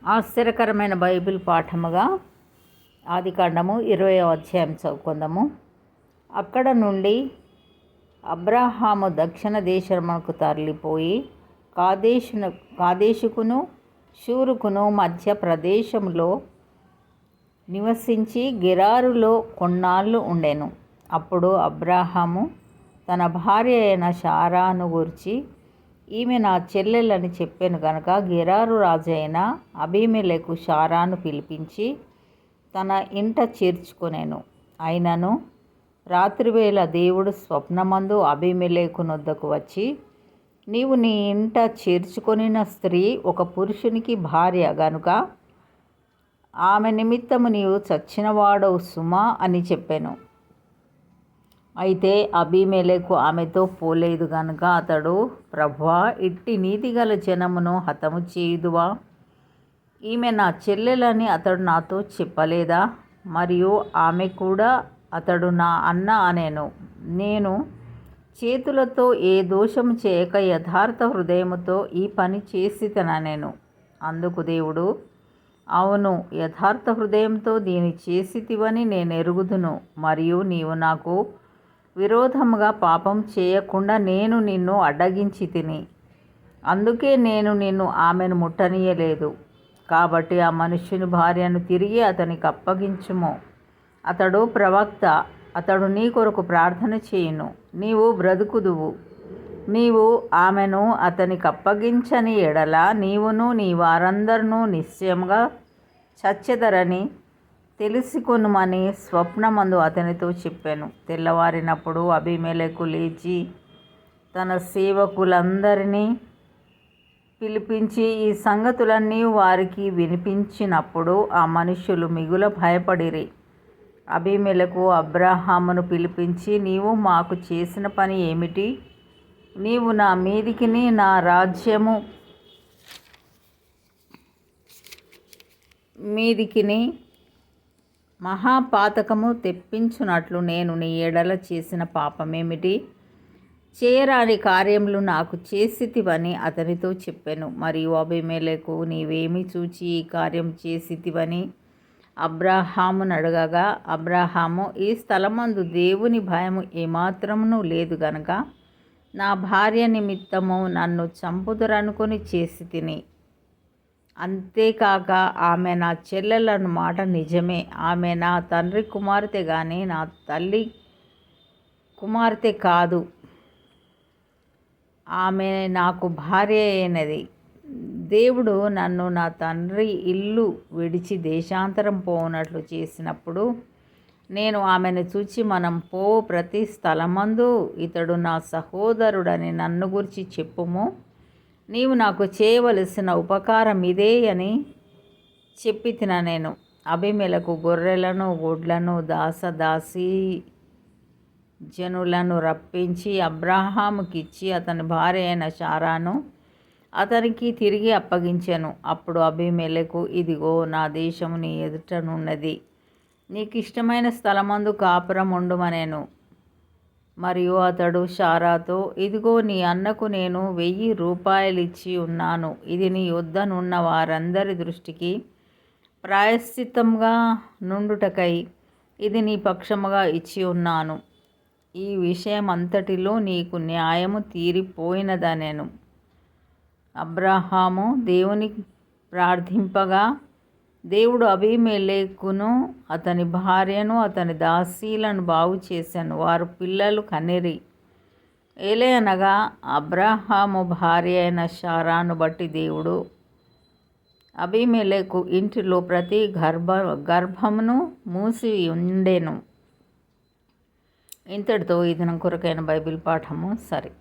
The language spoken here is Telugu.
ఆశ్చర్యకరమైన బైబిల్ పాఠముగా ఆదికాండము 20వ అధ్యాయం చదువుకుందాము. అక్కడ నుండి అబ్రాహాము దక్షిణ దేశమునకు తరలిపోయి కాదేశుకును షూరుకును మధ్య ప్రదేశంలో నివసించి గెరారులో కొన్నాళ్ళు ఉండెను. అప్పుడు అబ్రాహాము తన భార్య అయిన శారాను గూర్చి, ఈమె నా చెల్లెలని చెప్పాను గనుక గెరారు రాజైన అబీమెలెకు శారాను పిలిపించి తన ఇంట చేర్చుకొనెను. అయినను రాత్రివేళ దేవుడు స్వప్నమందు అబీమెలెకు నొద్దకు వచ్చి, నీవు నీ ఇంట చేర్చుకొనిన స్త్రీ ఒక పురుషునికి భార్య గనుక ఆమె నిమిత్తము నీవు చచ్చినవాడవు సుమా అని చెప్పాను. అయితే అబీమెలెకు ఆమెతో పోలేదు గనుక అతడు, ప్రభువా, ఇట్టి నీతిగల జనమును హతము చేయుదువా? ఈమె నా చెల్లెలని అతడు నాతో చెప్పలేదా? మరియు ఆమె కూడా అతడు నా అన్న అనేను. నేను చేతులతో ఏ దోషము చేయక యథార్థ హృదయముతో ఈ పని చేసితనెను. అందుకు దేవుడు, అవును, యథార్థ హృదయంతో దీని చేసితివని నేను ఎరుగుదును. మరియు నీవు నాకు విరోధముగా పాపం చేయకుండా నేను నిన్ను అడ్డగించి తిని, అందుకే నేను నిన్ను ఆమెను ముట్టనీయలేదు. కాబట్టి ఆ మనుష్యుని భార్యను తిరిగి అతనికి అప్పగించుము. అతడు ప్రవక్త, అతడు నీ కొరకు ప్రార్థన చేయును, నీవు బ్రతుకుదువు. నీవు ఆమెను అతనికి అప్పగించని ఎడల నీవును నీ వారందరూ నిశ్చయముగా చచ్చెదరని తెలుసుకొనుమని స్వప్నమందు అతనితో చెప్పాను. తెల్లవారినప్పుడు అబీమెలెకు లేచి తన సేవకులందరినీ పిలిపించి ఈ సంగతులన్నీ వారికి వినిపించినప్పుడు ఆ మనుష్యులు మిగుల భయపడిరి. అబీమెలెకు అబ్రాహామును పిలిపించి, నీవు మాకు చేసిన పని ఏమిటి? నీవు నా మీదికిని నా రాజ్యము మీదికిని మహాపాతకము తెప్పించున్నట్లు నేను నీ ఎడల చేసిన పాపమేమిటి? చేయరాని కార్యములు నాకు చేసితివని అతనితో చెప్పాను. మరియు అబీమెలెకు, నీవేమి చూచి ఈ కార్యం చేసితివని అబ్రాహామును అడగగా, అబ్రాహాము, ఈ స్థలమందు దేవుని భయము ఏమాత్రమును లేదు గనుక నా భార్య నిమిత్తము నన్ను చంపుదురనుకొని చేసి తిని. అంతేకాక ఆమె నా చెల్లెలను మాట నిజమే. ఆమె నా తండ్రి కుమార్తె గాని నా తల్లి కుమార్తె కాదు. ఆమె నాకు భార్య అయినది. దేవుడు నన్ను నా తండ్రి ఇల్లు విడిచి దేశాంతరం పోనట్లు చేసినప్పుడు నేను ఆమెను చూచి, మనం పోవు ప్రతి స్థలమందు ఇతడు నా సహోదరుడని నన్ను గురించి చెప్పుము, నీవు నాకు చేయవలసిన ఉపకారం ఇదే అని చెప్పి తిన. నేను అబీమెలెకు గొర్రెలను గొడ్లను దాసదాసీ జనులను రప్పించి అబ్రాహాముకిచ్చి అతని భార్య అయిన శారాను అతనికి తిరిగి అప్పగించాను. అప్పుడు అబీమెలెకు, ఇదిగో నా దేశము నీ ఎదుటనున్నది, నీకు ఇష్టమైన స్థలమందు కాపురం ఉండుమనెను. మరియు అతడు శారాతో, ఇదిగో నీ అన్నకు నేను 1000 రూపాయలిచ్చి ఉన్నాను. ఇది నీ యొద్దనున్న వారందరి దృష్టికి ప్రాయశ్చిత్తముగా నుండుటకై ఇది నీ పక్షముగా ఇచ్చి ఉన్నాను. ఈ విషయమంతటిలో నీకు న్యాయము తీరిపోయినదనెను. అబ్రాహాము దేవుని ప్రార్థింపగా దేవుడు అబీమెలెకును అతని భార్యను అతని దాసీలను బాగు చేశాను. వారు పిల్లలు కనిరి. ఏలయనగా అబ్రాహాము భార్య అయిన శారాను బట్టి దేవుడు అబీమెలెకు ఇంటిలో ప్రతి గర్భమును మూసి ఉండెను. ఇంతటితో ఈ దినం కొరకైన బైబిల్ పాఠము సరే.